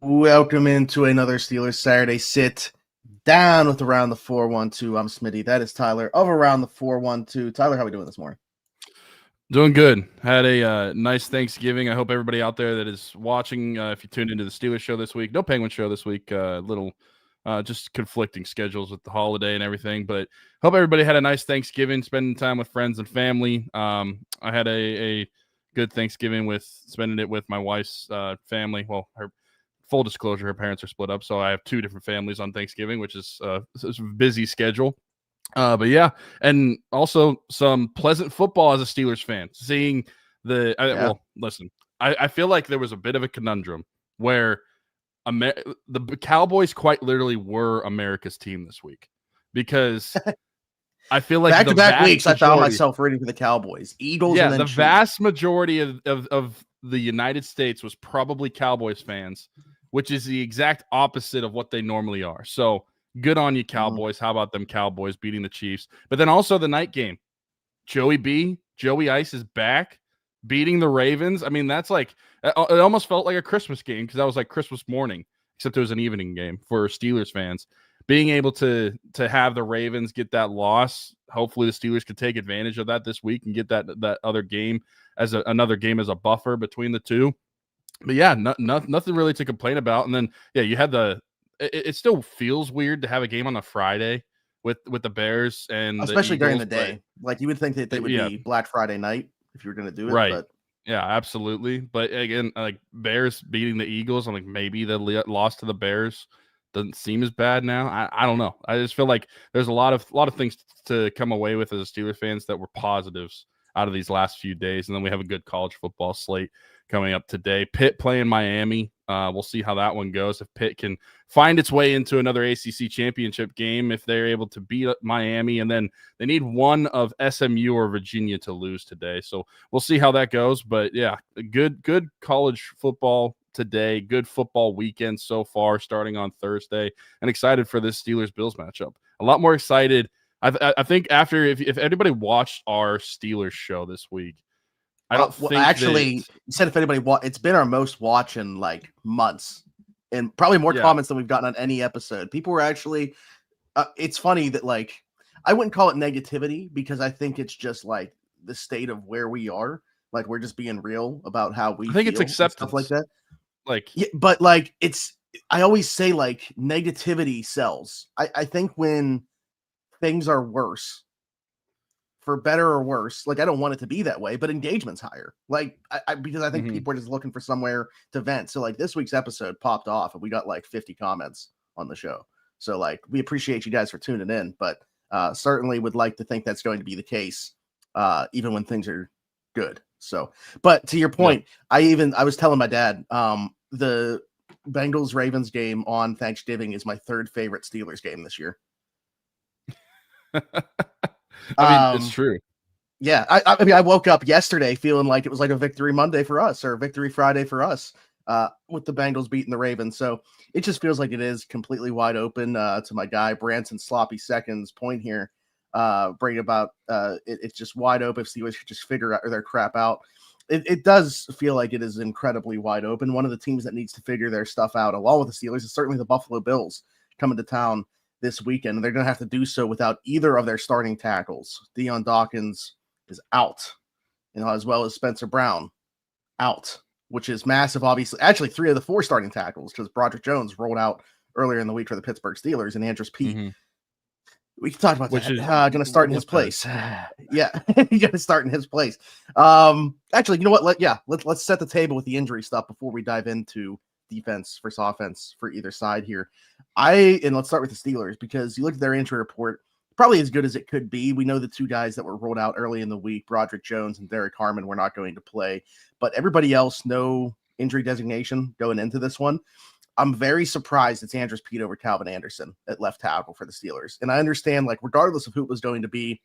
Welcome into another Steelers Saturday sit down with Around the 412. I'm Smitty. That is Tyler of Around the 412. Tyler, how we doing this morning? Doing good. Had a nice Thanksgiving. I hope everybody out there that is watching, if you tuned into the Steelers show this week, no Penguin show this week, just conflicting schedules with the holiday and everything. But hope everybody had a nice Thanksgiving, spending time with friends and family. I had a good Thanksgiving with spending it with my wife's family. Well, her full disclosure, her parents are split up, so I have two different families on Thanksgiving, which is a busy schedule. But yeah, and also some pleasant football as a Steelers fan. Seeing well, listen, I feel like there was a bit of a conundrum where the Cowboys quite literally were America's team this week, because I feel like back-to-back weeks I found myself rooting for the Cowboys, Eagles, and then the Chiefs. vast majority of the United States was probably Cowboys fans, which is the exact opposite of what they normally are. So good on you, Cowboys. How about them Cowboys beating the Chiefs? But then also the night game. Joey Ice is back, beating the Ravens. I mean, that's like – it almost felt like a Christmas game, because that was like Christmas morning, except it was an evening game for Steelers fans. Being able to have the Ravens get that loss, hopefully the Steelers could take advantage of that this week and get that other game as another game as a buffer between the two. But yeah, nothing really to complain about. And then, yeah, you had it still feels weird to have a game on a Friday with the Bears, and especially during the day. Like, you would think that they would be Black Friday night if you were going to do it. Right. But yeah, absolutely. But again, like Bears beating the Eagles, I'm like, maybe the loss to the Bears doesn't seem as bad now. I don't know. I just feel like there's a lot of things to come away with as a Steelers fans that were positives out of these last few days. And then we have a good college football slate coming up today. Pitt playing Miami. We'll see how that one goes. If Pitt can find its way into another ACC championship game, if they're able to beat Miami, and then they need one of SMU or Virginia to lose today. So we'll see how that goes. But yeah, good college football today. Good football weekend so far, starting on Thursday, and excited for this Steelers-Bills matchup. A lot more excited. I think after if anybody watched our Steelers show this week, I don't think actually you said if anybody it's been our most watch in like months, and probably more comments than we've gotten on any episode. People were actually it's funny that, like, I wouldn't call it negativity, because I think it's just like the state of where we are. Like, we're just being real about how we it's acceptance, stuff like that. Like, yeah, but like, I always say, like, negativity sells. I think when things are worse, for better or worse, like, I don't want it to be that way, but engagement's higher. Like, because I think people are just looking for somewhere to vent. So, like, this week's episode popped off and we got like 50 comments on the show. So, like, we appreciate you guys for tuning in, but certainly would like to think that's going to be the case, even when things are good. So, but to your point, I was telling my dad, the Bengals Ravens game on Thanksgiving is my third favorite Steelers game this year. I mean, it's true. Yeah, I mean, I woke up yesterday feeling like it was like a victory Monday for us, or a victory Friday for us, with the Bengals beating the Ravens. So it just feels like it is completely wide open. To my guy Branson Sloppy Seconds point here, bring about it's just wide open. If Steelers could just figure out their crap out, it does feel like it is incredibly wide open. One of the teams that needs to figure their stuff out, along with the Steelers, is certainly the Buffalo Bills coming to town this weekend. They're going to have to do so without either of their starting tackles. Deion Dawkins is out, as well as Spencer Brown out, which is massive. Obviously, actually 3 of the 4 starting tackles, because Broderick Jones rolled out earlier in the week for the Pittsburgh Steelers, and Andrews Pete. We can talk about that. Going to start in his place. Yeah, he's going to start in his place. Actually, you know what? Let's set the table with the injury stuff before we dive into defense versus offense for either side here. And let's start with the Steelers, because you look at their injury report, probably as good as it could be. We know the 2 guys that were rolled out early in the week, Broderick Jones and Derek Harmon, were not going to play, but everybody else, no injury designation going into this one. I'm very surprised it's Andrews Pete over Calvin Anderson at left tackle for the Steelers. And I understand, like, regardless of who it was going to be,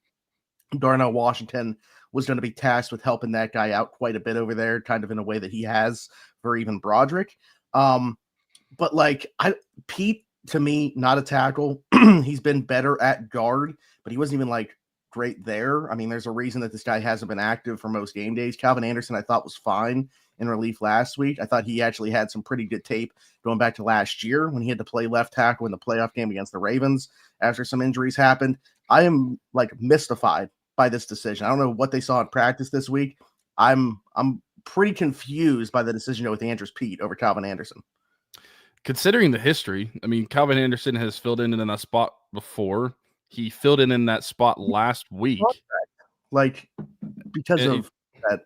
Darnell Washington was going to be tasked with helping that guy out quite a bit over there, kind of in a way that he has for even Broderick. But like, Pete, to me, not a tackle. He's been better at guard, but he wasn't even like great there. I mean, there's a reason that this guy hasn't been active for most game days. Calvin Anderson, I thought, was fine in relief last week. I thought he actually had some pretty good tape going back to last year when he had to play left tackle in the playoff game against the Ravens after some injuries happened. I am like mystified by this decision. I don't know what they saw in practice this week. I'm pretty confused by the decision to go with Andrews Pete over Calvin Anderson. Considering the history, I mean, Calvin Anderson has filled in that spot before. He filled in that spot last week. Like, because of that.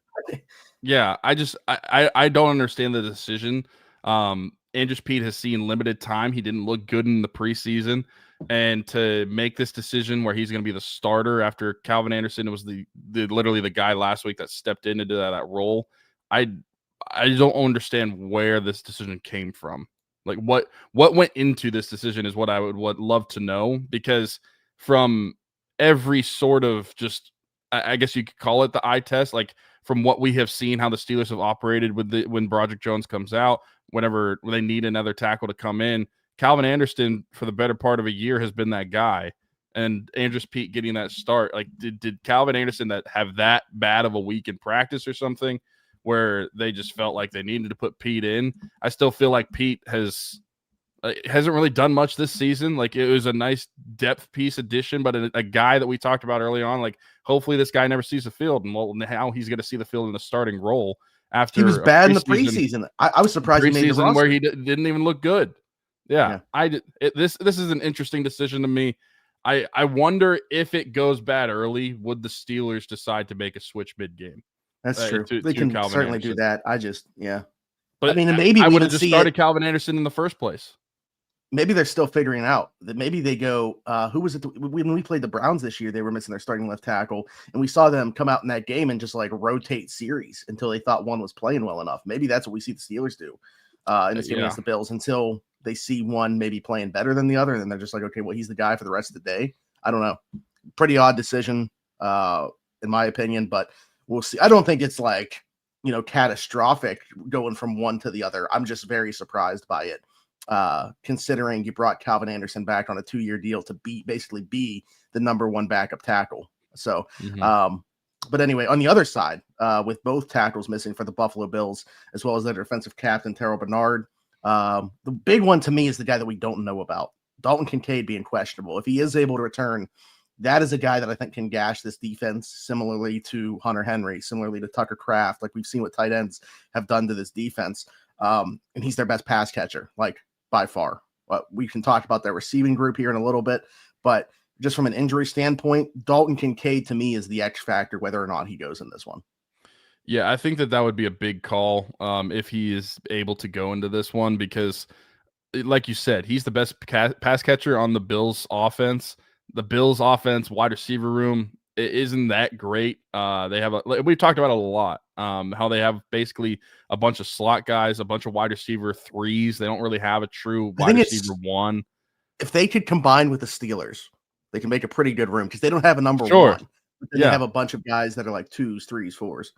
Yeah, I don't understand the decision. Andrews Pete has seen limited time. He didn't look good in the preseason. And to make this decision where he's going to be the starter after Calvin Anderson was the literally the guy last week that stepped into that role, I don't understand where this decision came from. Like what went into this decision is what I would love to know, because from every sort of just, I guess you could call it the eye test, like from what we have seen, how the Steelers have operated with when Broderick Jones comes out, whenever they need another tackle to come in, Calvin Anderson for the better part of a year has been that guy. And Andrews Pete getting that start, like did Calvin Anderson have that bad of a week in practice or something where they just felt like they needed to put Pete in? I still feel like Pete hasn't really done much this season. Like, it was a nice depth piece addition, but a guy that we talked about early on, like, hopefully this guy never sees the field, and now he's going to see the field in a starting role after he was bad in the preseason. I was surprised he made the roster. Where he didn't even look good. Yeah. This is an interesting decision to me. I wonder if it goes bad early, would the Steelers decide to make a switch mid-game? That's true. They can Calvin certainly Anderson. do that. I just, But I mean, maybe I we would have just started it. Calvin Anderson in the first place. Maybe they're still figuring out that maybe they go, who was it? When we played the Browns this year, they were missing their starting left tackle, and we saw them come out in that game and just like rotate series until they thought one was playing well enough. Maybe that's what we see the Steelers do in this game against the Bills, until they see one maybe playing better than the other, and then they're just like, okay, well, he's the guy for the rest of the day. I don't know. Pretty odd decision, in my opinion, but we'll see. I don't think it's like, catastrophic going from one to the other. I'm just very surprised by it, considering you brought Calvin Anderson back on a 2-year deal to basically be the number one backup tackle. So, but anyway, on the other side, with both tackles missing for the Buffalo Bills, as well as their defensive captain, Terrell Bernard, the big one to me is the guy that we don't know about, Dalton Kincaid, being questionable. If he is able to return, that is a guy that I think can gash this defense, similarly to Hunter Henry, similarly to Tucker Kraft, like we've seen what tight ends have done to this defense. And he's their best pass catcher, like by far. But we can talk about their receiving group here in a little bit, but just from an injury standpoint, Dalton Kincaid to me is the X factor, whether or not he goes in this one. Yeah, I think that would be a big call if he is able to go into this one, because like you said, he's the best pass catcher on the Bills offense. The Bills offense wide receiver room, it isn't that great. They have we've talked about it a lot. How they have basically a bunch of slot guys, a bunch of wide receiver threes. They don't really have a true wide receiver one. If they could combine with the Steelers, they can make a pretty good room, because they don't have a number one. But then they have a bunch of guys that are like 2s, 3s, 4s.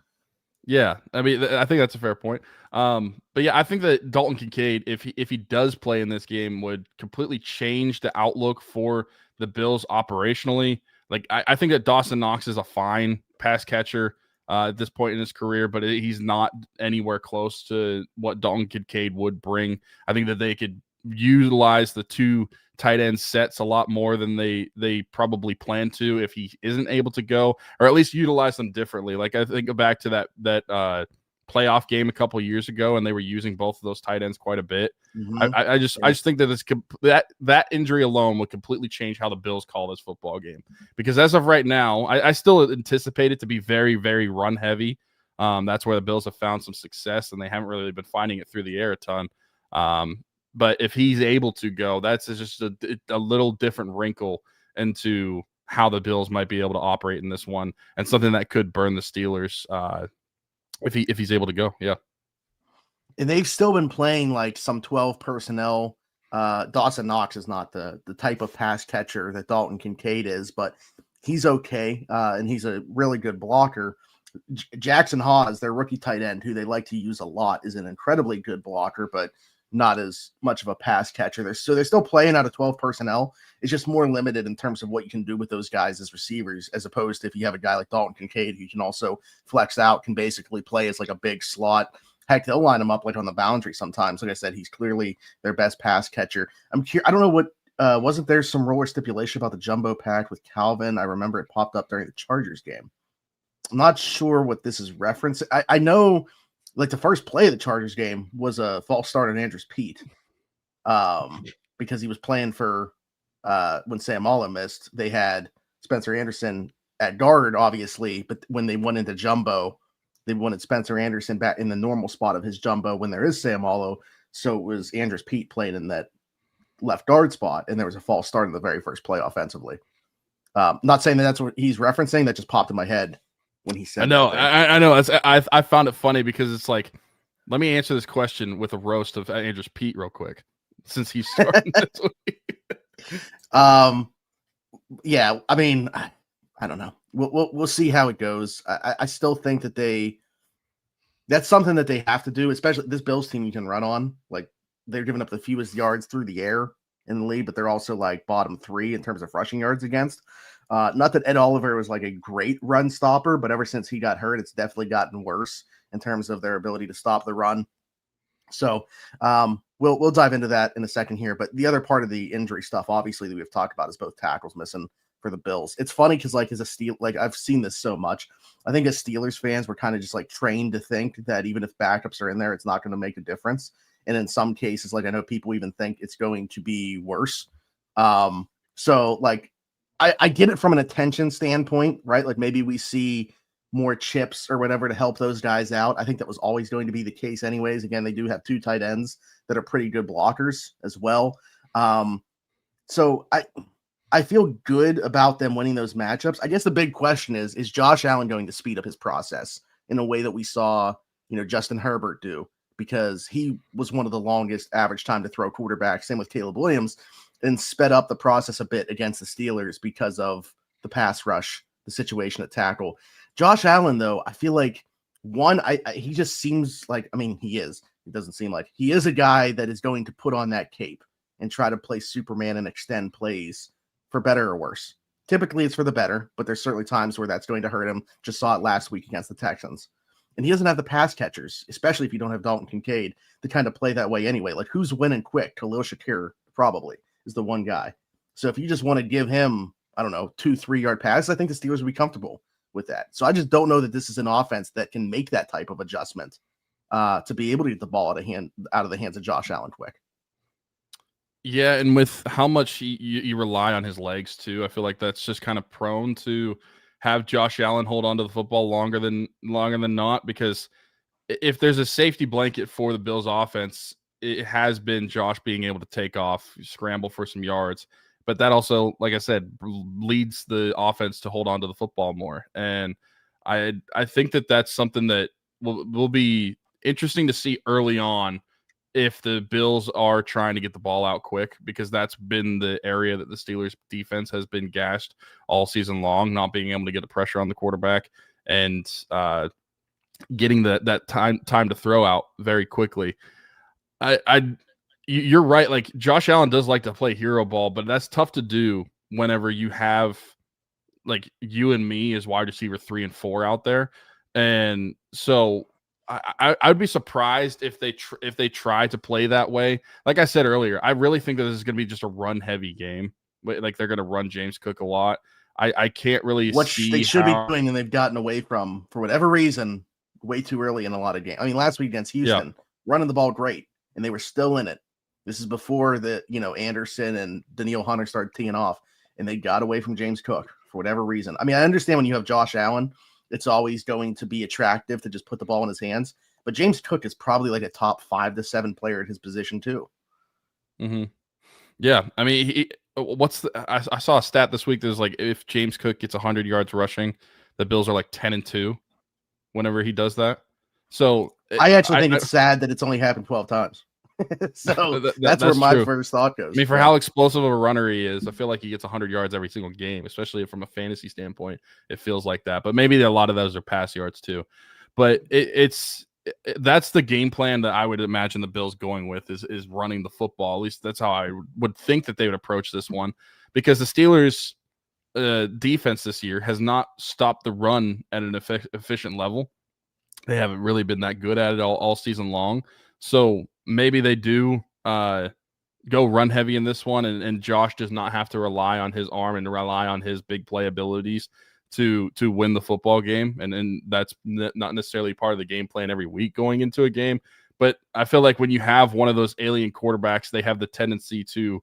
Yeah, I mean, I think that's a fair point. But yeah, I think that Dalton Kincaid, if he does play in this game, would completely change the outlook for the Bills operationally. Like, I think that Dawson Knox is a fine pass catcher at this point in his career, but he's not anywhere close to what Dalton Kincaid would bring. I think that they could utilize the two tight end sets a lot more than they probably plan to if he isn't able to go, or at least utilize them differently. Like, I think back to that playoff game a couple of years ago, and they were using both of those tight ends quite a bit. I just think that that injury alone would completely change how the Bills call this football game, because as of right now, I still anticipate it to be very, very run heavy. That's where the Bills have found some success, and they haven't really been finding it through the air a ton. But if he's able to go, that's just a little different wrinkle into how the Bills might be able to operate in this one, and something that could burn the Steelers if he's able to go. Yeah. And they've still been playing like some 12 personnel. Dawson Knox is not the type of pass catcher that Dalton Kincaid is, but he's okay, and he's a really good blocker. Jackson Hawes, their rookie tight end, who they like to use a lot, is an incredibly good blocker, but not as much of a pass catcher. They're still playing out of 12 personnel. It's just more limited in terms of what you can do with those guys as receivers, as opposed to if you have a guy like Dalton Kincaid, who can also flex out, can basically play as like a big slot Heck, they'll line him up like on the boundary sometimes. Like I said, he's clearly their best pass catcher. I don't know what wasn't there some roller stipulation about the jumbo pack with Calvin? I remember it popped up during the Chargers game. I'm not sure what this is referencing. I know like the first play of the Chargers game was a false start on Andrews Pete. Because he was playing for when Sam Alla missed, they had Spencer Anderson at guard, obviously, but when they went into jumbo, they wanted Spencer Anderson back in the normal spot of his jumbo when there is Sam Alla. So it was Andrews Pete playing in that left guard spot, and there was a false start in the very first play offensively. Not saying that that's what he's referencing. That just popped in my head when he said. I know. I know. I found it funny because it's like, let me answer this question with a roast of Andrews Pete real quick, since he's starting this week. Yeah. I mean, I don't know. We'll see how it goes. I still think that that's something that they have to do, especially this Bills team you can run on. Like, they're giving up the fewest yards through the air in the league, but they're also like bottom 3 in terms of rushing yards against. Not that Ed Oliver was like a great run stopper, but ever since he got hurt, it's definitely gotten worse in terms of their ability to stop the run. So we'll dive into that in a second here. But the other part of the injury stuff, obviously, that we've talked about is both tackles missing for the Bills. It's funny because like I've seen this so much. I think as Steelers fans, we're kind of just like trained to think that even if backups are in there, it's not going to make a difference. And in some cases, like I know people even think it's going to be worse. So like I get it from an attention standpoint, right? Like maybe we see more chips or whatever to help those guys out. I think that was always going to be the case anyways. Again, they do have 2 tight ends that are pretty good blockers as well. So I feel good about them winning those matchups. I guess the big question is Josh Allen going to speed up his process in a way that we saw, Justin Herbert do? Because he was one of the longest average time to throw quarterbacks, same with Caleb Williams, and sped up the process a bit against the Steelers because of the pass rush, the situation at tackle. Josh Allen, though, I feel like he just seems like, he is. It doesn't seem like he is a guy that is going to put on that cape and try to play Superman and extend plays for better or worse. Typically it's for the better, but there's certainly times where that's going to hurt him. Just saw it last week against the Texans. And he doesn't have the pass catchers, especially if you don't have Dalton Kincaid, to kind of play that way anyway. Like, who's winning quick? Khalil Shakir probably is the one guy. So if you just want to give him, 2-3 yard passes, I think the Steelers would be comfortable with that. So I just don't know that this is an offense that can make that type of adjustment to be able to get the ball out of the hands of Josh Allen quick. Yeah, and with how much you rely on his legs too, I feel like that's just kind of prone to have Josh Allen hold on to the football longer than not, because if there's a safety blanket for the Bills offense, it has been Josh being able to take off, scramble for some yards. But that also, like I said, leads the offense to hold on to the football more. And I think that's something that will be interesting to see early on if the Bills are trying to get the ball out quick, because that's been the area that the Steelers defense has been gashed all season long, not being able to get the pressure on the quarterback and getting that time to throw out very quickly. You're right. Like, Josh Allen does like to play hero ball, but that's tough to do whenever you have like you and me as wide receiver 3 and 4 out there. And so I would be surprised if they try to play that way. Like I said earlier, I really think that this is going to be just a run heavy game. Like, they're going to run James Cook a lot. I can't really see they should be doing, and they've gotten away from, for whatever reason, way too early in a lot of games. Last week against Houston, running the ball great, and they were still in it. This is before the Anderson and Danielle Hunter started teeing off, and they got away from James Cook for whatever reason. I understand when you have Josh Allen, it's always going to be attractive to just put the ball in his hands. But James Cook is probably like a top 5 to 7 player at his position too. Mm-hmm. Yeah. I saw a stat this week that was like, if James Cook gets 100 yards rushing, the Bills are like 10-2 whenever he does that. So I actually think it's sad that it's only happened 12 times. So that's where my first thought goes. For how explosive of a runner he is, I feel like he gets 100 yards every single game, especially from a fantasy standpoint. It feels like that, but maybe a lot of those are pass yards too. But that's the game plan that I would imagine the Bills going with is running the football. At least that's how I would think that they would approach this one, because the Steelers' defense this year has not stopped the run at an efficient level. They haven't really been that good at it all season long. So maybe they do go run heavy in this one, and Josh does not have to rely on his arm and rely on his big play abilities to win the football game. And that's not necessarily part of the game plan every week going into a game. But I feel like when you have one of those alien quarterbacks, they have the tendency to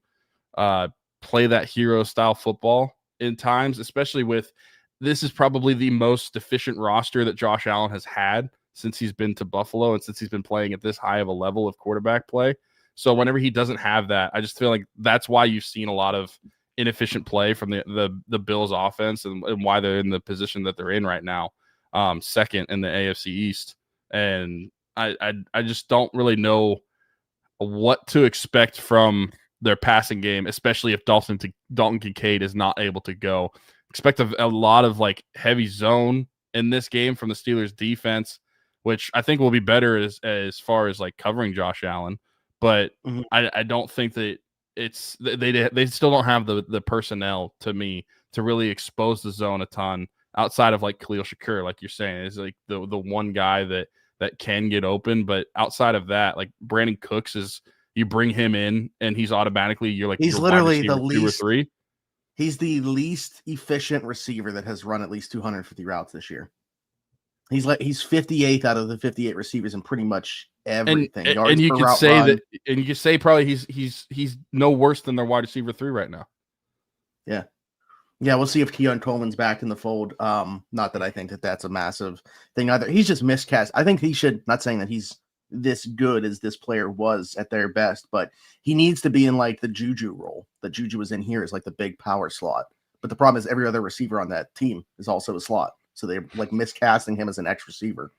play that hero style football in times, especially with this is probably the most efficient roster that Josh Allen has had since he's been to Buffalo and since he's been playing at this high of a level of quarterback play. So whenever he doesn't have that, I just feel like that's why you've seen a lot of inefficient play from the Bills offense and why they're in the position that they're in right now, second in the AFC East. And I just don't really know what to expect from their passing game, especially if Dalton Kincaid is not able to go. Expect a lot of like heavy zone in this game from the Steelers defense, which I think will be better as far as like covering Josh Allen. But I don't think that it's they still don't have the personnel to me to really expose the zone a ton outside of like Khalil Shakur, like you're saying, is like the one guy that can get open. But outside of that, like Brandon Cooks is, you bring him in and he's automatically he's literally the least 2 or 3. He's the least efficient receiver that has run at least 250 routes this year. He's 58th out of the 58 receivers in pretty much everything. And you could say run. And you could say probably he's no worse than their wide receiver 3 right now. Yeah. Yeah, we'll see if Keon Coleman's back in the fold. Not that I think that that's a massive thing either. He's just miscast. I think he should, not saying that he's this good as this player was at their best, but he needs to be in like the Juju role that Juju was in here, is like the big power slot. But the problem is every other receiver on that team is also a slot. So they're like miscasting him as an X receiver.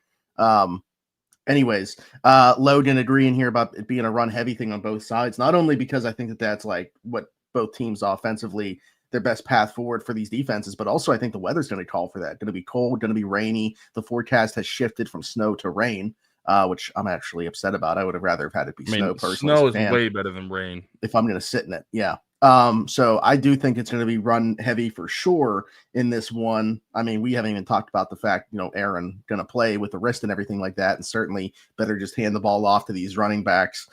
Anyways, Logan agreeing here about it being a run heavy thing on both sides, not only because I think that that's like what both teams offensively, their best path forward for these defenses, but also I think the weather's going to call for that. Going to be cold, going to be rainy. The forecast has shifted from snow to rain, which I'm actually upset about. I would have rather have had it be snow personally. Snow is way better than rain. If I'm going to sit in it. Yeah. So I do think it's going to be run heavy for sure in this one. I mean, we haven't even talked about the fact, Aaron going to play with the wrist and everything like that. And certainly better just hand the ball off to these running backs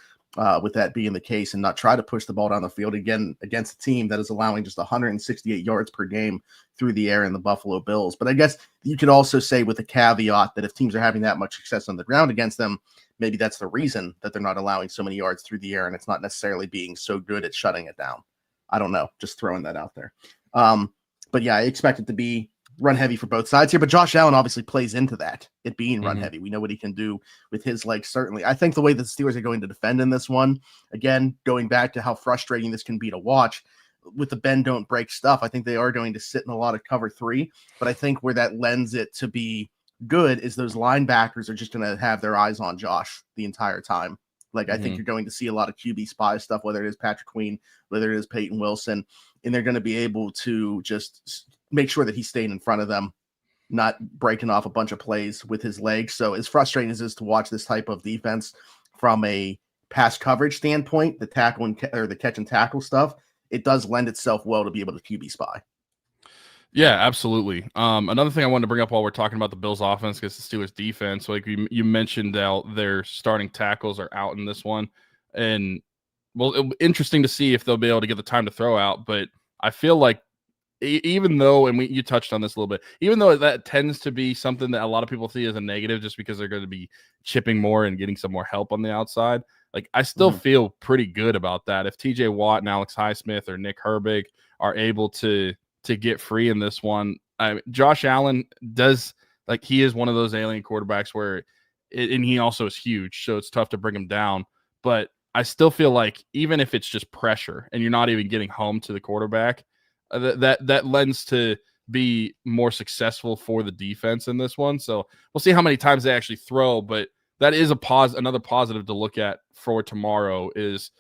with that being the case and not try to push the ball down the field again against a team that is allowing just 168 yards per game through the air in the Buffalo Bills. But I guess you could also say with a caveat that if teams are having that much success on the ground against them, maybe that's the reason that they're not allowing so many yards through the air, and it's not necessarily being so good at shutting it down. I don't know, just throwing that out there. But yeah, I expect it to be run heavy for both sides here, but Josh Allen obviously plays into that, it being run heavy. We know what he can do with his legs, certainly. I think the way the Steelers are going to defend in this one, again, going back to how frustrating this can be to watch, with the bend don't break stuff, I think they are going to sit in a lot of cover 3, but I think where that lends it to be good is those linebackers are just going to have their eyes on Josh the entire time. Like, I think you're going to see a lot of QB spy stuff, whether it is Patrick Queen, whether it is Peyton Wilson, and they're going to be able to just make sure that he's staying in front of them, not breaking off a bunch of plays with his legs. So as frustrating as it is to watch this type of defense from a pass coverage standpoint, the tackle or the catch and tackle stuff, it does lend itself well to be able to QB spy. Yeah, absolutely. Another thing I wanted to bring up while we're talking about the Bills offense against the Steelers defense, like you mentioned, their starting tackles are out in this one. And well, it'll be interesting to see if they'll be able to get the time to throw out. But I feel like even though, and you touched on this a little bit, even though that tends to be something that a lot of people see as a negative just because they're going to be chipping more and getting some more help on the outside, like I still feel pretty good about that. If TJ Watt and Alex Highsmith or Nick Herbig are able to get free in this one, Josh Allen does, like, he is one of those alien quarterbacks where and he also is huge, so it's tough to bring him down. But I still feel like even if it's just pressure and you're not even getting home to the quarterback, that lends to be more successful for the defense in this one. So we'll see how many times they actually throw, but that is another positive to look at for tomorrow is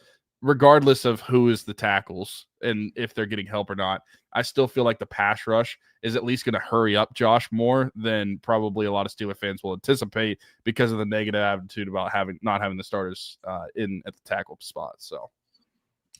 regardless of who is the tackles and if they're getting help or not, I still feel like the pass rush is at least going to hurry up Josh more than probably a lot of Steeler fans will anticipate because of the negative attitude about not having the starters in at the tackle spot. So,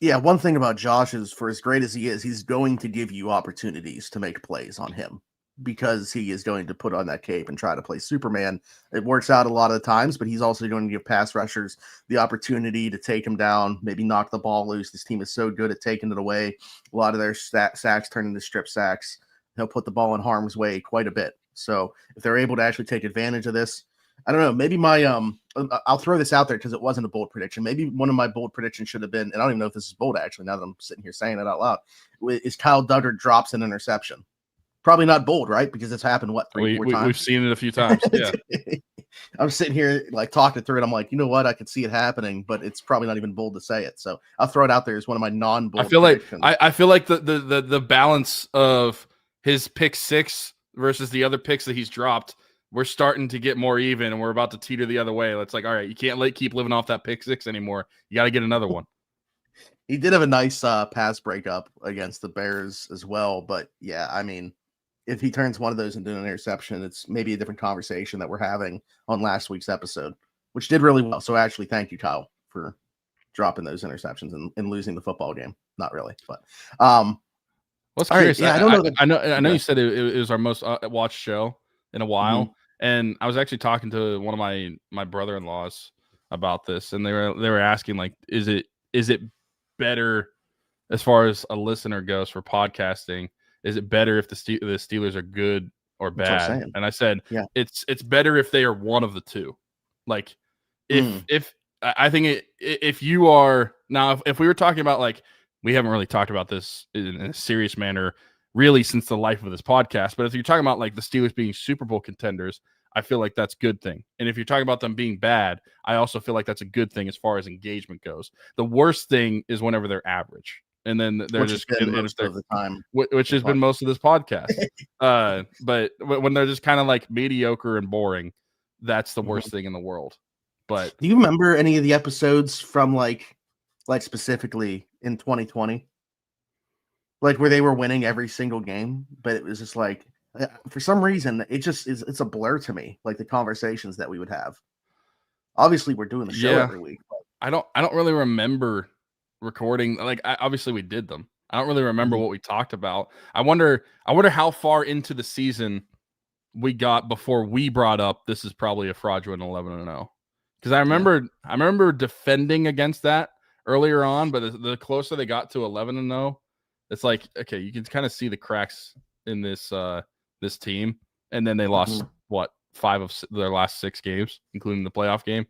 yeah, one thing about Josh is, for as great as he is, he's going to give you opportunities to make plays on him. because he is going to put on that cape and try to play Superman. It works out a lot of the times, but he's also going to give pass rushers the opportunity to take him down, maybe knock the ball loose. This team is so good at taking it away. A lot of their sacks turn into strip sacks. He'll put the ball in harm's way quite a bit. So if they're able to actually take advantage of this, I don't know, maybe my I'll throw this out there because it wasn't a bold prediction. Maybe one of my bold predictions should have been, and I don't even know if this is bold actually, now that I'm sitting here saying it out loud, is Kyle Duggar drops an interception. Probably not bold, right? Because it's happened, what, 3-4 times? We've seen it a few times. Yeah. I'm sitting here like talking through it. I'm like, you know what? I could see it happening, but it's probably not even bold to say it. So I'll throw it out there as one of my non-bold predictions. I feel like the balance of his pick six versus the other picks that he's dropped, we're starting to get more even, and we're about to teeter the other way. It's like, all right, you can't keep living off that pick six anymore. You got to get another one. He did have a nice pass breakup against the Bears as well, but yeah, I mean, if he turns one of those into an interception, it's maybe a different conversation that we're having on last week's episode, which did really well. So actually, thank you, Kyle, for dropping those interceptions and losing the football game. Not really, but well, it's curious. Right, yeah, I know you said it was our most watched show in a while, and I was actually talking to one of my brother-in-laws about this, and they were asking, like, is it better as far as a listener goes for podcasting? Is it better if the Steelers are good or bad? And I said, yeah, it's better if they are one of the two. Like, if I think if you are now, if we were talking about, like, we haven't really talked about this in a serious manner really since the life of this podcast, but if you're talking about like the Steelers being Super Bowl contenders, I feel like that's a good thing. And if you're talking about them being bad, I also feel like that's a good thing as far as engagement goes. The worst thing is whenever they're average. And then they're just most of the time, which has been most of this podcast. But when they're just kind of like mediocre and boring, that's the worst thing in the world. But do you remember any of the episodes from like specifically in 2020, like where they were winning every single game, but it was just like for some reason it's a blur to me, like the conversations that we would have. Obviously, we're doing the show every week. But I don't really remember recording, like, obviously we did them. I don't really remember what we talked about. I wonder how far into the season we got before we brought up this is probably a fraudulent 11-0, because I remember defending against that earlier on, but the closer they got to 11-0, it's like, okay, you can kind of see the cracks in this this team, and then they lost 5 of their last 6 games, including the playoff game.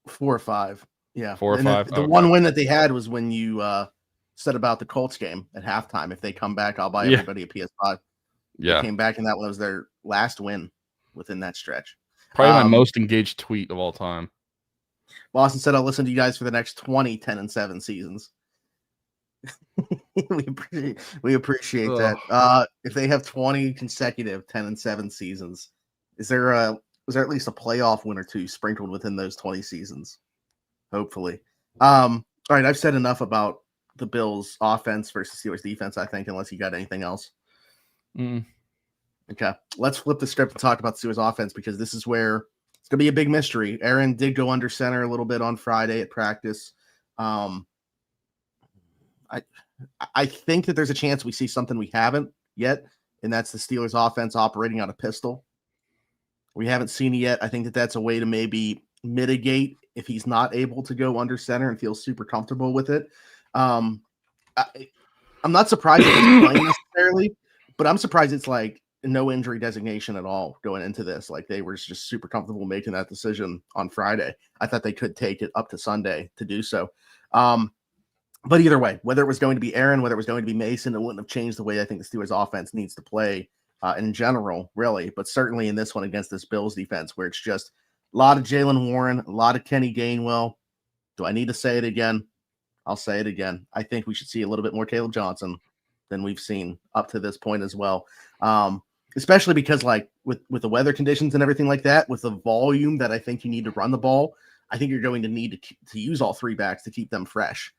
4 or 5. Yeah, 4 or 5. The one win that they had was when you said about the Colts game at halftime. If they come back, I'll buy everybody a PS5. Yeah, they came back, and that was their last win within that stretch. Probably my most engaged tweet of all time. Boston said, "I'll listen to you guys for the next 20 10-7 seasons." we appreciate that. If they have 20 consecutive 10-7 seasons, is there at least a playoff win or two sprinkled within those 20 seasons? Hopefully. All right, I've said enough about the Bills offense versus Steelers defense, I think, unless you got anything else. Okay, let's flip the script and talk about the Steelers offense, because this is where it's going to be a big mystery. Aaron did go under center a little bit on Friday at practice. I think that there's a chance we see something we haven't yet, and that's the Steelers offense operating on a pistol. We haven't seen it yet. I think that that's a way to maybe mitigate if he's not able to go under center and feel super comfortable with it. I'm not surprised that he's playing necessarily, but I'm surprised it's like no injury designation at all going into this. Like, they were just super comfortable making that decision on Friday. I thought they could take it up to Sunday to do so. But either way, whether it was going to be Aaron, whether it was going to be Mason, it wouldn't have changed the way I think the Steelers offense needs to play in general, really. But certainly in this one against this Bills defense, where it's just a lot of Jaylen Warren, a lot of Kenny Gainwell. Do I need to say it again? I'll say it again. I think we should see a little bit more Caleb Johnson than we've seen up to this point as well. Especially because, like, with the weather conditions and everything like that, with the volume that I think you need to run the ball, I think you're going to need to use all 3 backs to keep them fresh.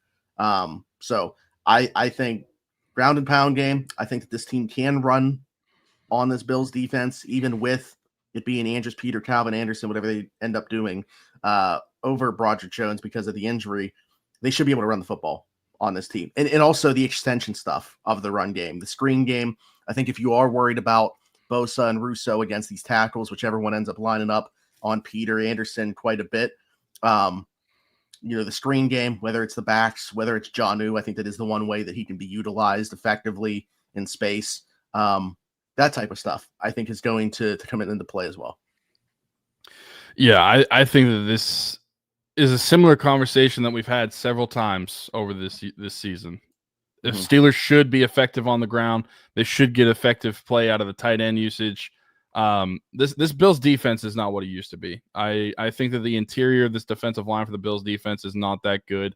So I think ground and pound game, I think that this team can run on this Bills defense, even with it being Andrews, Peter, Calvin Anderson, whatever they end up doing over Broderick Jones because of the injury. They should be able to run the football on this team. And also the extension stuff of the run game, the screen game. I think if you are worried about Bosa and Russo against these tackles, whichever one ends up lining up on Peter Anderson quite a bit, the screen game, whether it's the backs, whether it's Jonnu, I think that is the one way that he can be utilized effectively in space. That type of stuff, I think, is going to come into play as well. Yeah, I think that this is a similar conversation that we've had several times over this season. The Steelers should be effective on the ground. They should get effective play out of the tight end usage. This Bills defense is not what it used to be. I think that the interior of this defensive line for the Bills defense is not that good.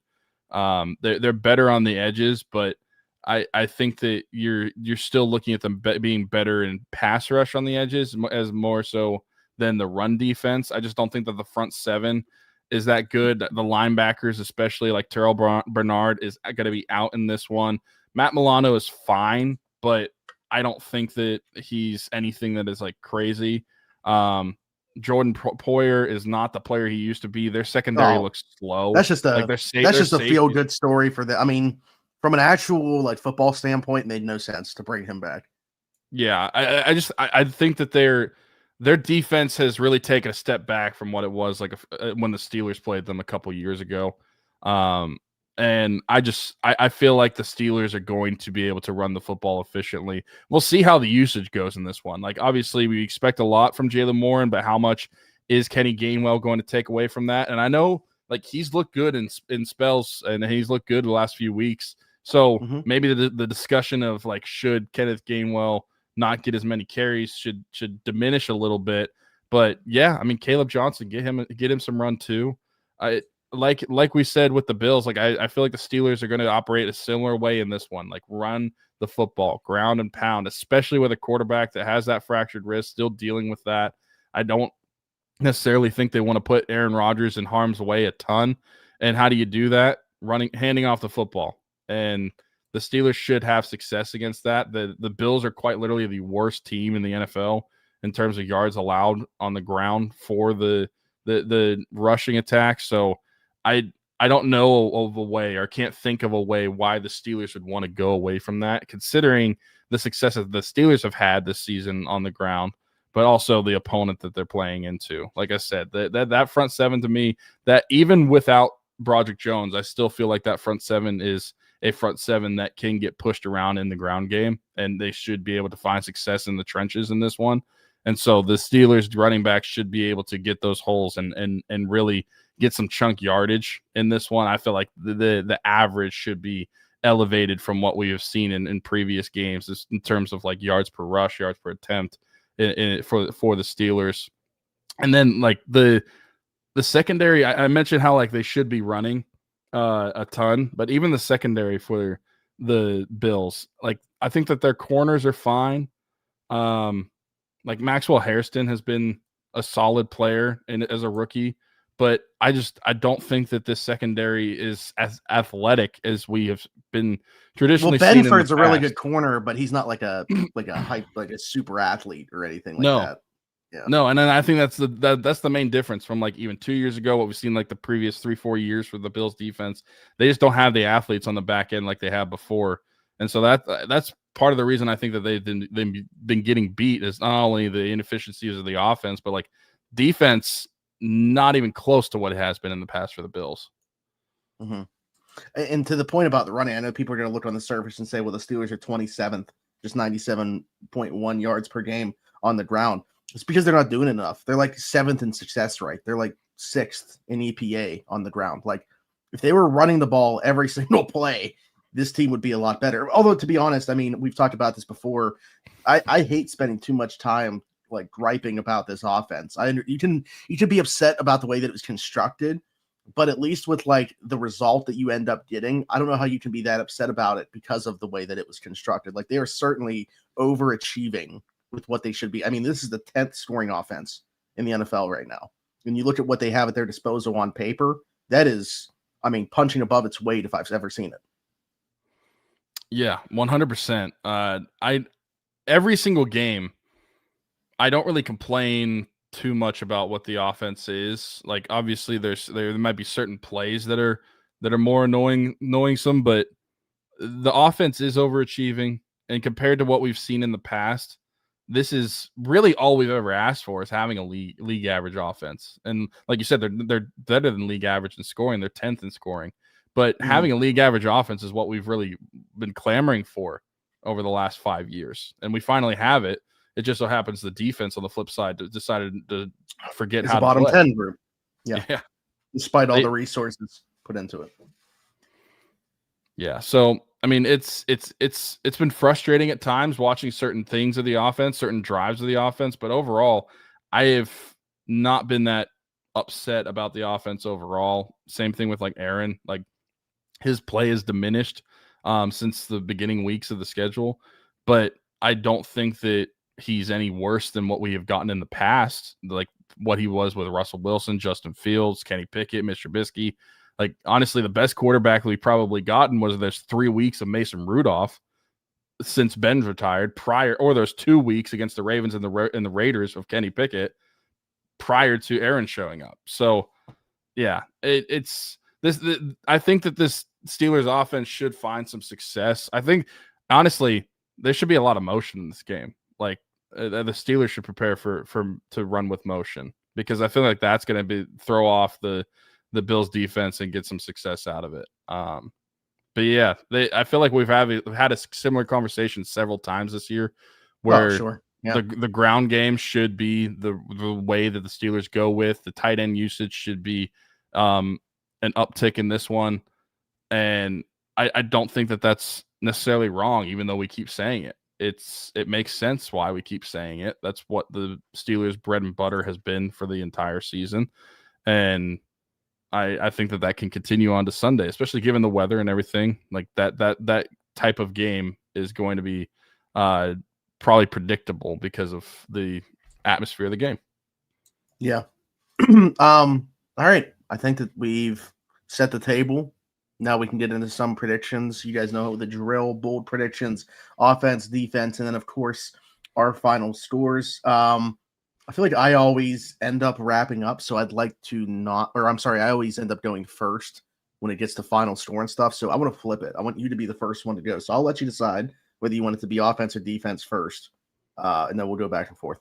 They're better on the edges, but I think that you're still looking at them being better in pass rush on the edges as more so than the run defense. I just don't think that the front seven is that good. The linebackers, especially like Terrell Bernard, is going to be out in this one. Matt Milano is fine, but I don't think that he's anything that is like crazy. Jordan Poyer is not the player he used to be. Their secondary looks slow. That's just a feel good story for them. I mean, from an actual like football standpoint, it made no sense to bring him back. Yeah, I think that their defense has really taken a step back from what it was like when the Steelers played them a couple years ago. And I feel like the Steelers are going to be able to run the football efficiently. We'll see how the usage goes in this one. Like, obviously, we expect a lot from Jalen Warren, but how much is Kenny Gainwell going to take away from that? And I know, like, he's looked good in spells, and he's looked good the last few weeks. So maybe the discussion of, like, should Kenneth Gainwell not get as many carries should diminish a little bit. But, yeah, I mean, Caleb Johnson, get him some run too. Like we said with the Bills, like I feel like the Steelers are going to operate a similar way in this one, like run the football, ground and pound, especially with a quarterback that has that fractured wrist, still dealing with that. I don't necessarily think they want to put Aaron Rodgers in harm's way a ton. And how do you do that? Handing off the football. And the Steelers should have success against that. The Bills are quite literally the worst team in the NFL in terms of yards allowed on the ground for the rushing attack. So I don't know of a way, or can't think of a way why the Steelers would want to go away from that, considering the success that the Steelers have had this season on the ground, but also the opponent that they're playing into. Like I said, that front seven to me, that even without Broderick Jones, I still feel like that front seven is a front seven that can get pushed around in the ground game, and they should be able to find success in the trenches in this one. And so the Steelers running backs should be able to get those holes and really get some chunk yardage in this one. I feel like the average should be elevated from what we have seen in previous games in terms of like yards per rush, yards per attempt for the Steelers. And then like the secondary, I mentioned how like they should be running a ton, but even the secondary for the Bills, like I think that their corners are fine. Like Maxwell Hairston has been a solid player as a rookie, but I don't think that this secondary is as athletic as we have been traditionally. Well, Benford's a really good corner, but he's not like a super athlete or anything like that. Yeah. No, and then I think that's the main difference from like even 2 years ago, what we've seen like the previous 3-4 years for the Bills defense. They just don't have the athletes on the back end like they have before, and so that's part of the reason I think that they've been getting beat is not only the inefficiencies of the offense, but like defense, not even close to what it has been in the past for the Bills. And to the point about the running, I know people are going to look on the surface and say, well, the Steelers are 27th, just 97.1 yards per game on the ground. It's because they're not doing enough. They're like 7th in success rate. They're like 6th in EPA on the ground. Like if they were running the ball every single play, this team would be a lot better. Although, to be honest, I mean, we've talked about this before. I hate spending too much time like griping about this offense. You can be upset about the way that it was constructed, but at least with like the result that you end up getting, I don't know how you can be that upset about it because of the way that it was constructed. Like they are certainly overachieving with what they should be. I mean, this is the 10th scoring offense in the NFL right now. When you look at what they have at their disposal on paper, that is, I mean, punching above its weight if I've ever seen it. Yeah, 100%. Every single game, I don't really complain too much about what the offense is. Like, obviously, there might be certain plays that are more annoying some, but the offense is overachieving, And compared to what we've seen in the past, this is really all we've ever asked for, is having a league average offense. And like you said, they're better than league average in scoring. They're 10th in scoring. But having a league average offense is what we've really been clamoring for over the last 5 years. And we finally have it. It just so happens the defense on the flip side decided to forget how to bottom play. 10 group. Yeah. Despite all the resources put into it. Yeah. So, I mean, it's been frustrating at times watching certain things of the offense, certain drives of the offense, but overall, I have not been that upset about the offense overall. Same thing with like Aaron, like his play is diminished since the beginning weeks of the schedule, but I don't think that he's any worse than what we have gotten in the past, like what he was with Russell Wilson, Justin Fields, Kenny Pickett, Mr. Trubisky. Like, honestly, the best quarterback we've probably gotten was there's 3 weeks of Mason Rudolph since Ben's retired or there's 2 weeks against the Ravens and the Raiders of Kenny Pickett prior to Aaron showing up. So, yeah, it's this. I think that this Steelers offense should find some success. I think, honestly, there should be a lot of motion in this game. Like, the Steelers should prepare to run with motion, because I feel like that's going to throw off the Bills defense and get some success out of it. But yeah, I feel like we've had a similar conversation several times this year, where the ground game should be the way that the Steelers go with. The tight end usage should be an uptick in this one. And I don't think that that's necessarily wrong, even though we keep saying it. It makes sense why we keep saying it. That's what the Steelers' bread and butter has been for the entire season. And I think that can continue on to Sunday, especially given the weather and everything. Like that type of game is going to be probably predictable because of the atmosphere of the game. Yeah. All right. I think that we've set the table. Now we can get into some predictions. You guys know the drill, bold predictions, offense, defense, and then, of course, our final scores. I feel like I always end up wrapping up, so I'd like to I always end up going first when it gets to final score and stuff. So I want to flip it. I want you to be the first one to go. So I'll let you decide whether you want it to be offense or defense first, and then we'll go back and forth.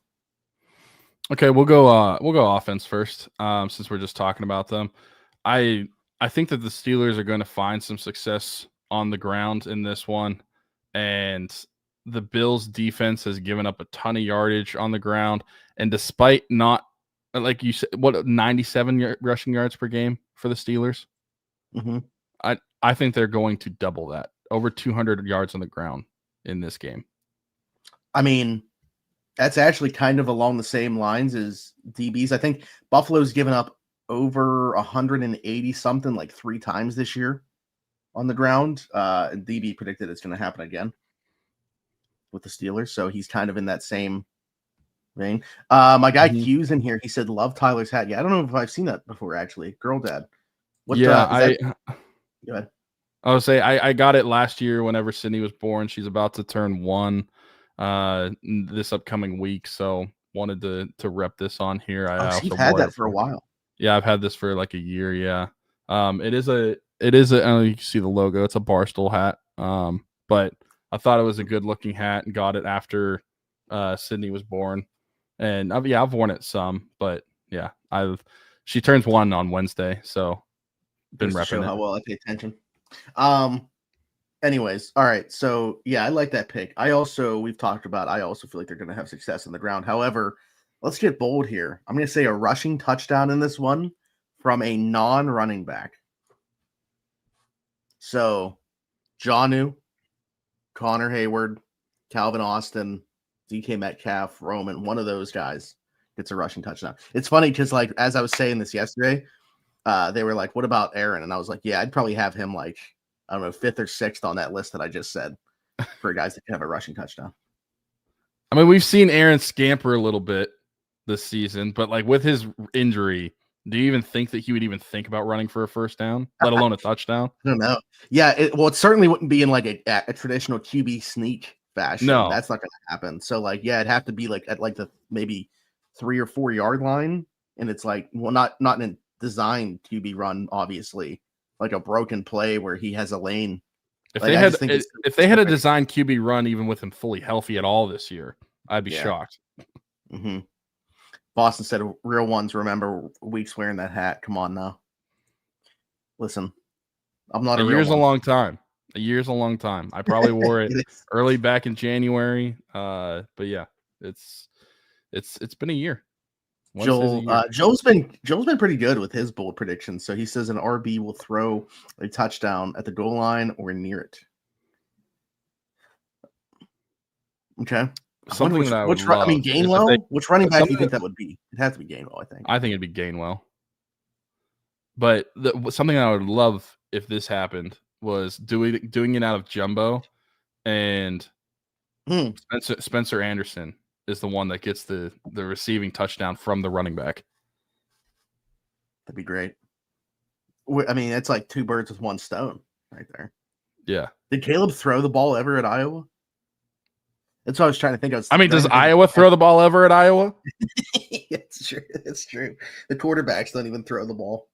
Okay, we'll go offense first, since we're just talking about them. I think that the Steelers are going to find some success on the ground in this one, and the Bills defense has given up a ton of yardage on the ground. And despite not, like you said, 97 rushing yards per game for the Steelers? Mm-hmm. I think they're going to double that, over 200 yards on the ground in this game. I mean, that's actually kind of along the same lines as DBs. I think Buffalo's given up over 180 something, like 3 times this year on the ground. And DB predicted it's going to happen again with the Steelers. So he's kind of in that same vein. My guy Q's in here. He said, love Tyler's hat. Yeah, I don't know if I've seen that before, actually. Girl dad. Go ahead. I would say I got it last year whenever Sydney was born. She's about to turn 1 this upcoming week. So wanted to rep this on here. She's had that for a while. Yeah, I've had this for like a year. Yeah. It is a I don't know, you can see the logo. It's a Barstool hat. But I thought it was a good looking hat and got it after Sydney was born. And I've worn it some, but yeah, she turns 1 on Wednesday, so been repping it. How well I pay attention. Anyways, all right. So yeah, I like that pick. We've talked about, I also feel like they're going to have success on the ground. However, let's get bold here. I'm going to say a rushing touchdown in this one from a non-running back. So, Jonnu, Connor Hayward, Calvin Austin, DK Metcalf, Roman, one of those guys gets a rushing touchdown. It's funny because, like, as I was saying this yesterday, they were like, what about Aaron? And I was like, yeah, I'd probably have him, like, I don't know, 5th or 6th on that list that I just said for guys that can have a rushing touchdown. I mean, we've seen Aaron scamper a little bit this season, but like with his injury, do you even think that he would even think about running for a first down, let alone a touchdown? I don't know. Yeah, it certainly wouldn't be in like a traditional QB sneak fashion. No, that's not going to happen. So like, yeah, it'd have to be like at like the maybe 3 or 4 yard line, and it's like, well, not in a designed QB run, obviously, like a broken play where he has a lane If Like, they I had just think if they had a design QB run even with him fully healthy at all this year, I'd be shocked. Mm-hmm. Boston said real ones remember Weeks wearing that hat. Come on now. Listen, I'm not a real year's one. a long time. A year's a long time. I probably wore it early back in January. But yeah, it's been a year. Joel's been pretty good with his bold predictions. So he says an RB will throw a touchdown at the goal line or near it. Okay. Something that I would love. I mean, Gainwell. Which running back do you think that would be? It'd have to be Gainwell, I think. I think it'd be Gainwell. But something I would love if this happened was doing it out of jumbo, and Spencer Anderson is the one that gets the receiving touchdown from the running back. That'd be great. I mean, it's like two birds with one stone right there. Yeah. Did Caleb throw the ball ever at Iowa? That's what I was trying to think of. I mean, does Iowa throw the ball ever at Iowa? It's true. It's true. The quarterbacks don't even throw the ball.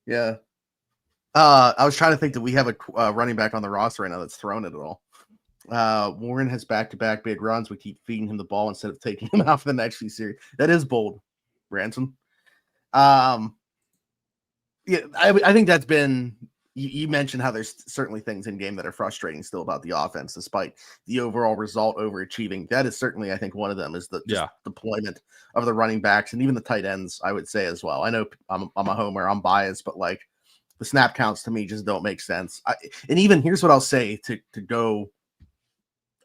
Yeah. I was trying to think that we have a running back on the roster right now that's thrown it at all. Warren has back-to-back big runs. We keep feeding him the ball instead of taking him out for the next few series. That is bold, Branson. Yeah, I think that's been. You mentioned how there's certainly things in game that are frustrating still about the offense, despite the overall result overachieving. That is certainly, I think, one of them is the deployment of the running backs and even the tight ends, I would say as well. I know I'm a homer, I'm biased, but like the snap counts to me just don't make sense. And even here's what I'll say to go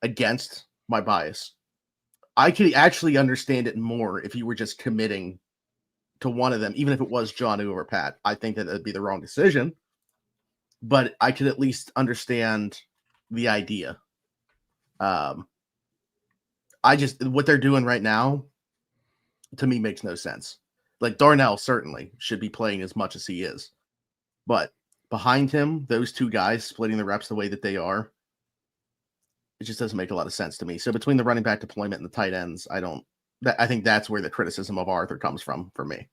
against my bias. I could actually understand it more if you were just committing to one of them, even if it was John over Pat. I think that it'd be the wrong decision. But I could at least understand the idea. What they're doing right now, to me, makes no sense. Like Darnell certainly should be playing as much as he is, but behind him, those two guys splitting the reps the way that they are, it just doesn't make a lot of sense to me. So between the running back deployment and the tight ends, I think that's where the criticism of Arthur comes from for me.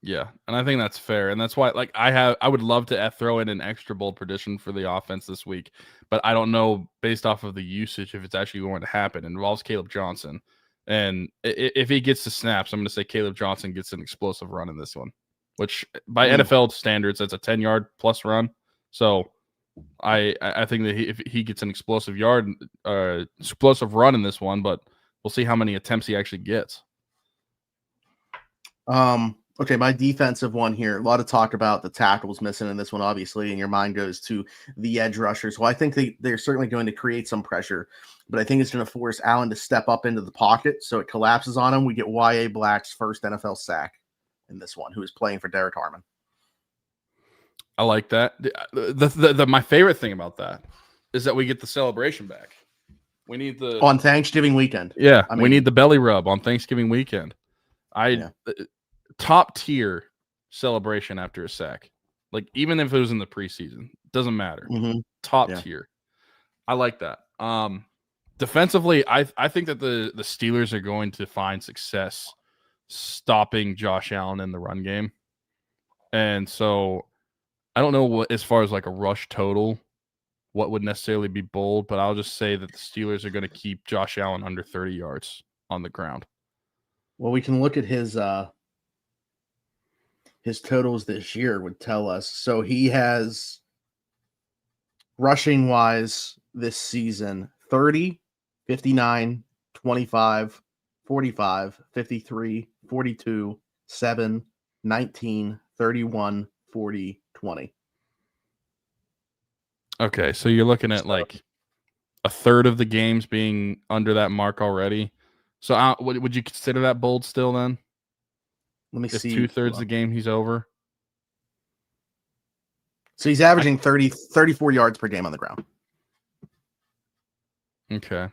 Yeah, and I think that's fair, and that's why, like, I would love to throw in an extra bold prediction for the offense this week, but I don't know based off of the usage if it's actually going to happen. It involves Caleb Johnson, and if he gets the snaps, I'm going to say Caleb Johnson gets an explosive run in this one, which by NFL standards, that's a 10-yard plus run. So I think that if he gets an explosive run in this one, but we'll see how many attempts he actually gets. Okay, my defensive one here. A lot of talk about the tackles missing in this one, obviously, and your mind goes to the edge rushers. Well, I think they're certainly going to create some pressure, but I think it's going to force Allen to step up into the pocket so it collapses on him. We get Y.A. Black's first NFL sack in this one, who is playing for Derek Harmon. I like that. My favorite thing about that is that we get the celebration back. We need on Thanksgiving weekend. Yeah, we need the belly rub on Thanksgiving weekend. Top tier celebration after a sack. Like, even if it was in the preseason, doesn't matter. Top tier. I like that. Defensively, I think that the Steelers are going to find success stopping Josh Allen in the run game. And so I don't know what, as far as like a rush total, what would necessarily be bold, but I'll just say that the Steelers are going to keep Josh Allen under 30 yards on the ground. Well, we can look at his totals this year would tell us. So he has rushing wise this season 30, 59, 25, 45, 53, 42, 7, 19, 31, 40, 20. Okay, so you're looking at like a third of the games being under that mark already. So would you consider that bold still then? Let me see. 2/3 the game he's over. So he's averaging 34 yards per game on the ground. Okay.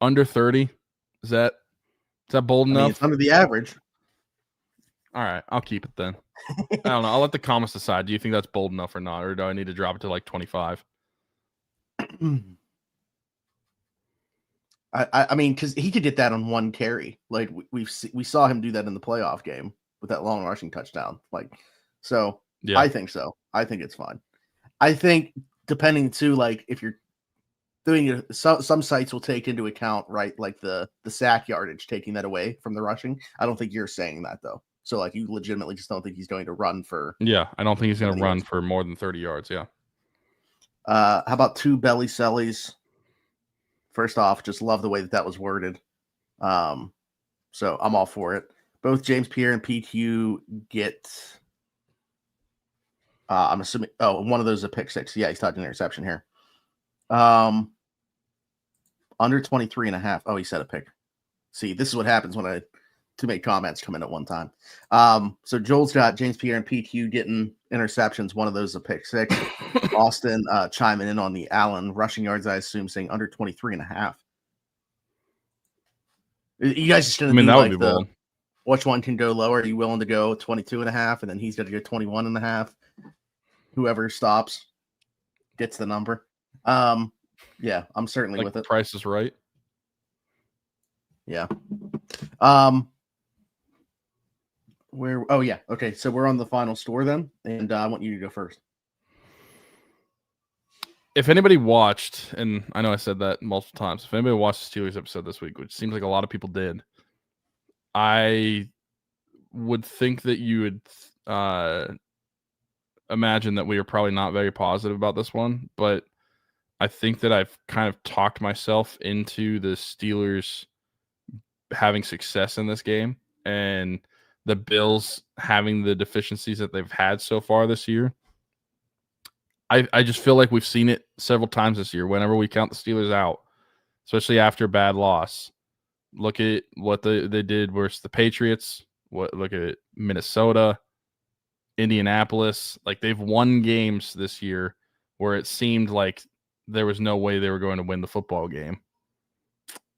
Under 30? Is that bold enough? It's under the average. All right, I'll keep it then. I don't know. I'll let the comments decide. Do you think that's bold enough or not? Or do I need to drop it to like 25? I mean, because he could get that on one carry. Like we saw him do that in the playoff game with that long rushing touchdown. Like, so yeah. I think so. I think it's fine. I think depending too, like if you're doing it, some sites will take into account, right, like the sack yardage, taking that away from the rushing. I don't think you're saying that though. So like you legitimately just don't think he's going to run for. Yeah, I don't think he's going to run for more than 30 yards. Yeah. How about 2 belly sellies? First off, just love the way that was worded. So I'm all for it. Both James Pierre and PQ get. I'm assuming. Oh, one of those is a pick 6. Yeah, he's touching an interception here. Under 23.5. Oh, he said a pick. See, this is what happens when too many comments come in at one time. So Joel's got James Pierre and PQ getting interceptions. One of those is a pick 6. Austin chiming in on the Allen rushing yards, I assume, saying under 23.5. You guys just gonna that like would be bold. Which one can go lower? Are you willing to go 22.5, and then he's got to go 21.5? Whoever stops gets the number. Yeah, I'm certainly with it. Price is right. Yeah. Oh yeah. Okay, so we're on the final score then, and I want you to go first. If anybody watched, and I know I said that multiple times, if anybody watched the Steelers episode this week, which seems like a lot of people did, I would think that you would imagine that we are probably not very positive about this one, but I think that I've kind of talked myself into the Steelers having success in this game and the Bills having the deficiencies that they've had so far this year. I just feel like we've seen it several times this year. Whenever we count the Steelers out, especially after a bad loss, look at what they did versus the Patriots. Look at Minnesota, Indianapolis. Like, they've won games this year where it seemed like there was no way they were going to win the football game.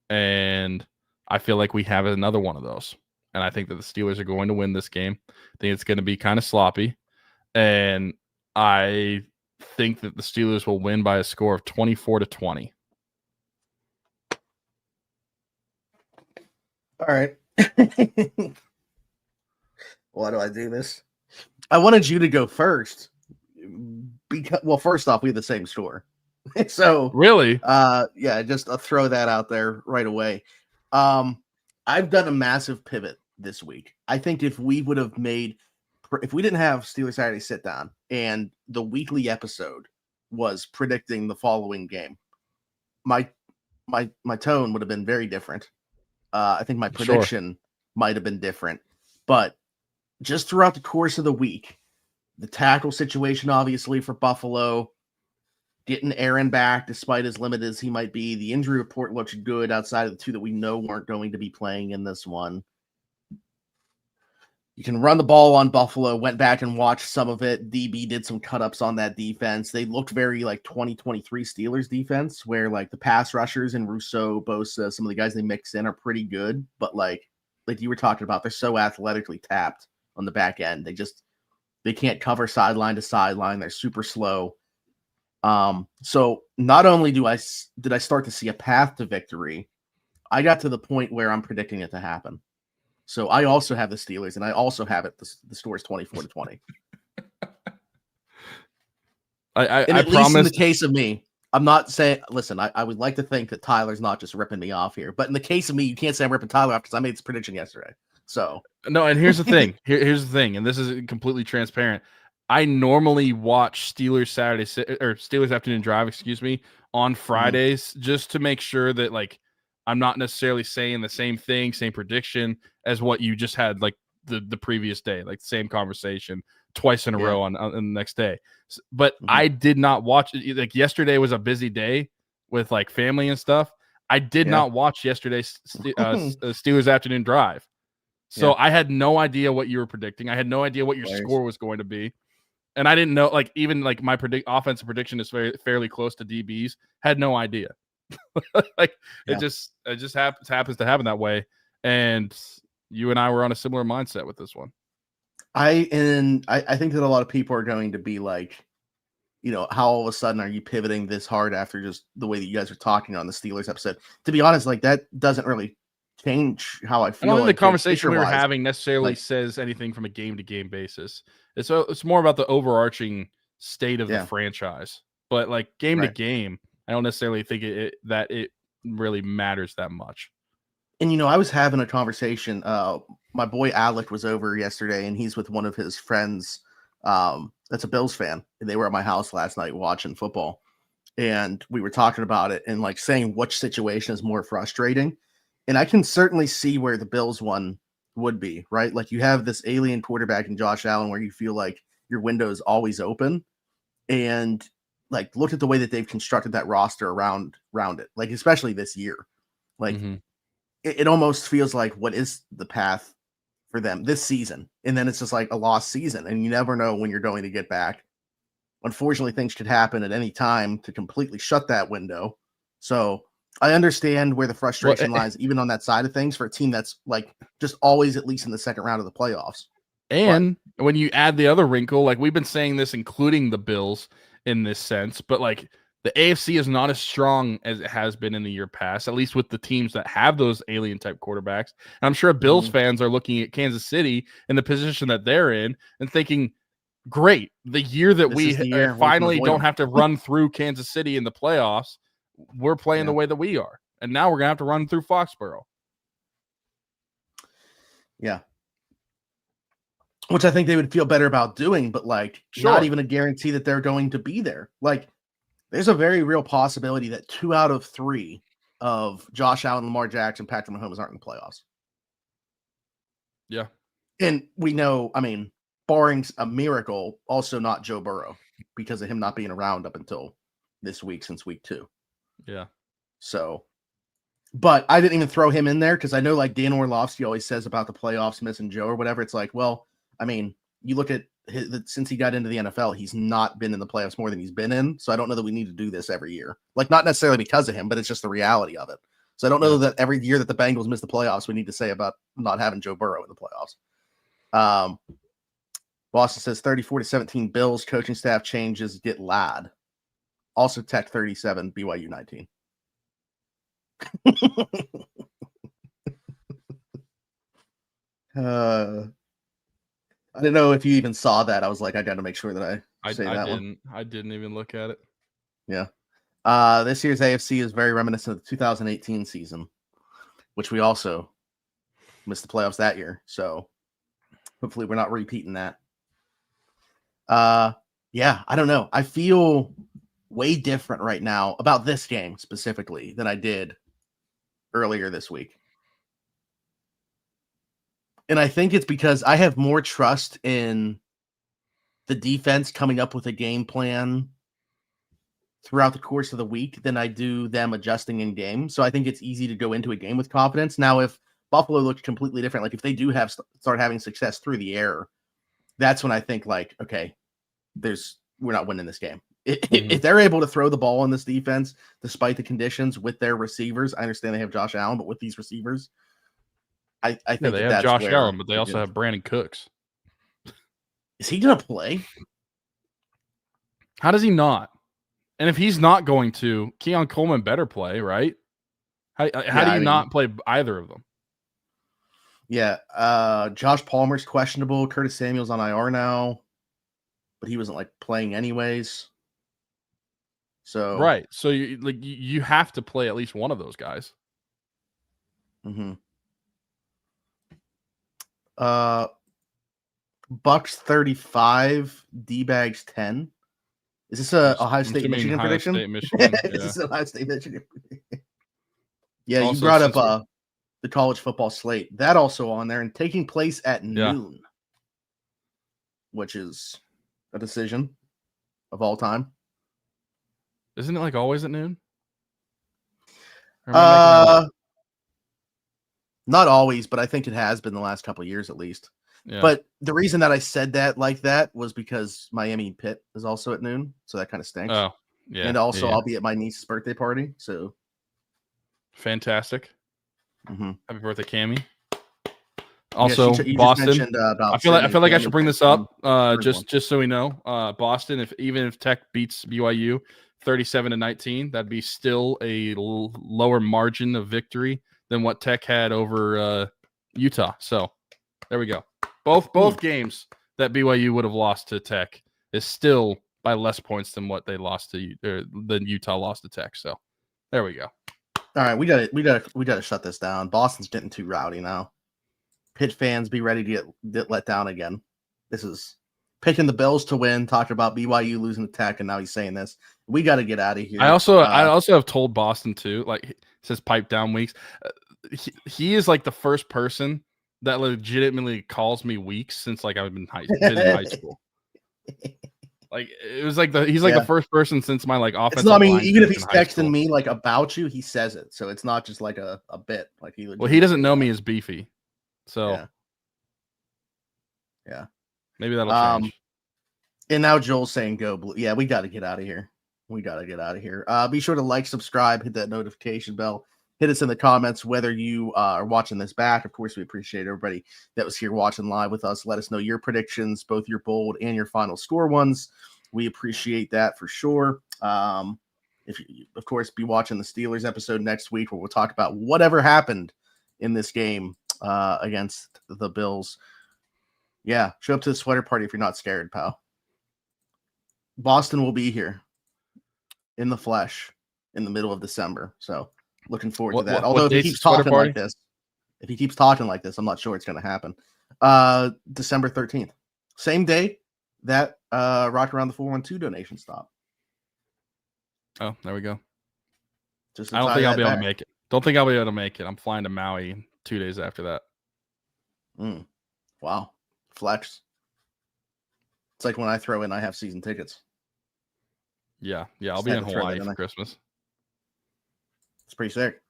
And I feel like we have another one of those. And I think that the Steelers are going to win this game. I think it's going to be kind of sloppy. And I think that the Steelers will win by a score of 24-20. All right. Why do I do this? I wanted you to go first. Because, well, first off, we have the same score. So really, yeah, just I'll throw that out there right away. I've done a massive pivot this week. I think if we didn't have Steelers Saturday Sit Down and the weekly episode was predicting the following game, my tone would have been very different. I think my prediction might have been different, but just throughout the course of the week, the tackle situation, obviously, for Buffalo, getting Aaron back, despite as limited as he might be. The injury report looks good outside of the 2 that we know weren't going to be playing in this one. You can run the ball on Buffalo. Went back and watched some of it. DB did some cut-ups on that defense. They looked very like 2023 Steelers defense, where like the pass rushers and Rousseau, Bosa, some of the guys they mix in are pretty good. But like you were talking about, they're so athletically tapped on the back end. They can't cover sideline to sideline. They're super slow. So not only did I start to see a path to victory, I got to the point where I'm predicting it to happen. So I also have the Steelers, and I also have it. The score is 24-20. I least in the case of me, I'm not saying. Listen, I would like to think that Tyler's not just ripping me off here, but in the case of me, you can't say I'm ripping Tyler off because I made this prediction yesterday. So no, and here's the thing. Here's the thing, and this is completely transparent. I normally watch Steelers Afternoon Drive, on Fridays just to make sure that like I'm not necessarily saying the same thing, same prediction as what you just had like the previous day, like the same conversation twice in a row on the next day. But I did not watch it. Like yesterday was a busy day with like family and stuff. I did not watch yesterday's Steelers Afternoon Drive. So I had no idea what you were predicting. I had no idea what your score was going to be. And I didn't know, like, even like my offensive prediction is fairly close to DB's. Had no idea. It just happens to happen that way. And you and I were on a similar mindset with this one. I think that a lot of people are going to be like, how all of a sudden are you pivoting this hard after just the way that you guys are talking on the Steelers episode? To be honest, like that doesn't really change how I feel. I don't think the conversation we were having necessarily says anything from a game-to-game basis. It's more about the overarching state of the franchise. but like game to Right. game, I don't necessarily think that it really matters that much. And, you know, I was having a conversation. My boy Alec was over yesterday, and he's with one of his friends that's a Bills fan. And they were at my house last night watching football. And we were talking about it and like saying which situation is more frustrating. And I can certainly see where the Bills one would be, right? Like you have this alien quarterback in Josh Allen where you feel like your window is always open. And like look at the way that they've constructed that roster around it, like especially this year. Like it almost feels like what is the path for them this season? And then it's just like a lost season, and you never know when you're going to get back. Unfortunately, things could happen at any time to completely shut that window. So I understand where the frustration lies, even on that side of things, for a team that's like just always at least in the second round of the playoffs. And when you add the other wrinkle, like we've been saying this, including the Bills in this sense, but like the AFC is not as strong as it has been in the year past, at least with the teams that have those alien type quarterbacks. And I'm sure Bills fans are looking at Kansas City in the position that they're in and thinking, great, the year that we finally don't have to run through Kansas City in the playoffs, we're playing the way that we are. And now we're going to have to run through Foxborough. Yeah. Which I think they would feel better about doing, but like not even a guarantee that they're going to be there. Like there's a very real possibility that 2 out of 3 of Josh Allen, Lamar Jackson, Patrick Mahomes aren't in the playoffs. Yeah. And we know, I mean, barring a miracle, also not Joe Burrow because of him not being around up until this week, since week 2. Yeah. So, but I didn't even throw him in there because I know like Dan Orlovsky always says about the playoffs missing Joe or whatever. It's like, well, I mean, you look at since he got into the NFL, he's not been in the playoffs more than he's been in. So I don't know that we need to do this every year. Like not necessarily because of him, but it's just the reality of it. So I don't know that every year that the Bengals miss the playoffs, we need to say about not having Joe Burrow in the playoffs. Boston says 34-17 Bills coaching staff changes get Ladd. Also Tech 37, BYU 19. I didn't know if you even saw that. I was like, I got to make sure that I say that one. I didn't even look at it. Yeah. This year's AFC is very reminiscent of the 2018 season, which we also missed the playoffs that year. So hopefully we're not repeating that. Yeah, I don't know. I feel way different right now about this game specifically than I did earlier this week. And I think it's because I have more trust in the defense coming up with a game plan throughout the course of the week than I do them adjusting in game. So I think it's easy to go into a game with confidence. Now, if Buffalo looked completely different, like if they do start having success through the air, that's when I think like, okay, we're not winning this game. If they're able to throw the ball in this defense, despite the conditions with their receivers, I understand they have Josh Allen, but with these receivers, I think they have Josh Allen, but they also have Brandon Cooks. Is he going to play? How does he not? And if he's not going to, Keon Coleman better play, right? How do you not play either of them? Yeah. Josh Palmer's questionable. Curtis Samuel's on IR now, but he wasn't like playing anyways. So right. So you have to play at least one of those guys. Bucks 35, D-Bags 10. Is this a Ohio State Michigan prediction? Is this Ohio State Michigan? Yeah, also, you brought up the college football slate. That also on there and taking place at noon, which is a decision of all time. Isn't it like always at noon? Not always, but I think it has been the last couple of years at least. Yeah. But the reason that I said that like that was because Miami Pitt is also at noon, so that kind of stinks. Oh, yeah. And also I'll be at my niece's birthday party, so fantastic. Happy birthday, Cammie. Also, you Boston. I feel like I should bring this up just so we know. Boston, even if Tech beats BYU 37-19, that'd be still a lower margin of victory than what Tech had over Utah. So there we go. Both games that BYU would have lost to Tech is still by less points than what they lost to than Utah lost to Tech. So there we go. All right, we gotta shut this down. Boston's getting too rowdy now. Pitt fans, be ready to get let down again. This is picking the Bills to win, talking about BYU losing to Tech, and now he's saying this. We got to get out of here. I also have told Boston too, like it says pipe down weeks. He is like the first person that legitimately calls me weeks since like I've been in high school. Like it was like he's like the first person since my like offensive. It's not, I mean, even if he's texting me like about you, he says it, so it's not just like a bit. Like he doesn't know me as Beefy, so yeah. Maybe that'll change. And now Joel's saying go blue. Yeah, we got to get out of here. Be sure to like, subscribe, hit that notification bell. Hit us in the comments whether you are watching this back. Of course, we appreciate everybody that was here watching live with us. Let us know your predictions, both your bold and your final score ones. We appreciate that for sure. If you, of course, be watching the Steelers episode next week where we'll talk about whatever happened in this game against the Bills. Yeah, show up to the sweater party if you're not scared, pal. Boston will be here in the flesh in the middle of December. So looking forward to that. Although if he keeps talking like this, I'm not sure it's going to happen. December 13th, same day that Rock Around the 412 donation stopped. Oh, there we go. I don't think I'll be able to make it. Don't think I'll be able to make it. I'm flying to Maui 2 days after that. Wow. Flex. It's like when I throw in I have season tickets. Yeah, I'll be in Hawaii for Christmas. It's pretty sick.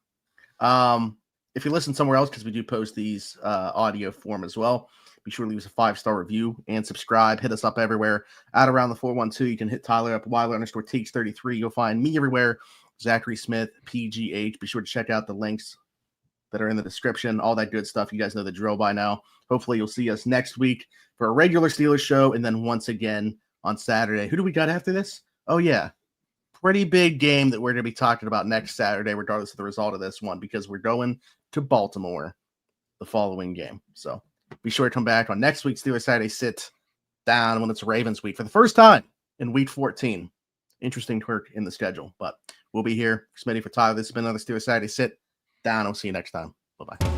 If you listen somewhere else, because we do post these audio form as well, be sure to leave us a 5-star review and subscribe. Hit us up everywhere. At Around the 412, you can hit Tyler up, Weiler_Teach33. You'll find me everywhere. Zachary Smith, PGH. Be sure to check out the links that are in the description. All that good stuff. You guys know the drill by now. Hopefully you'll see us next week for a regular Steelers show, and then once again on Saturday. Who do we got after this? Oh, yeah. Pretty big game that we're going to be talking about next Saturday, regardless of the result of this one, because we're going to Baltimore the following game. So be sure to come back on next week's Steelers Saturday Sit Down when it's Ravens week for the first time in week 14. Interesting quirk in the schedule, but we'll be here. Smitty for Tyler. This has been another Steelers Saturday Sit Down. I'll see you next time. Bye-bye.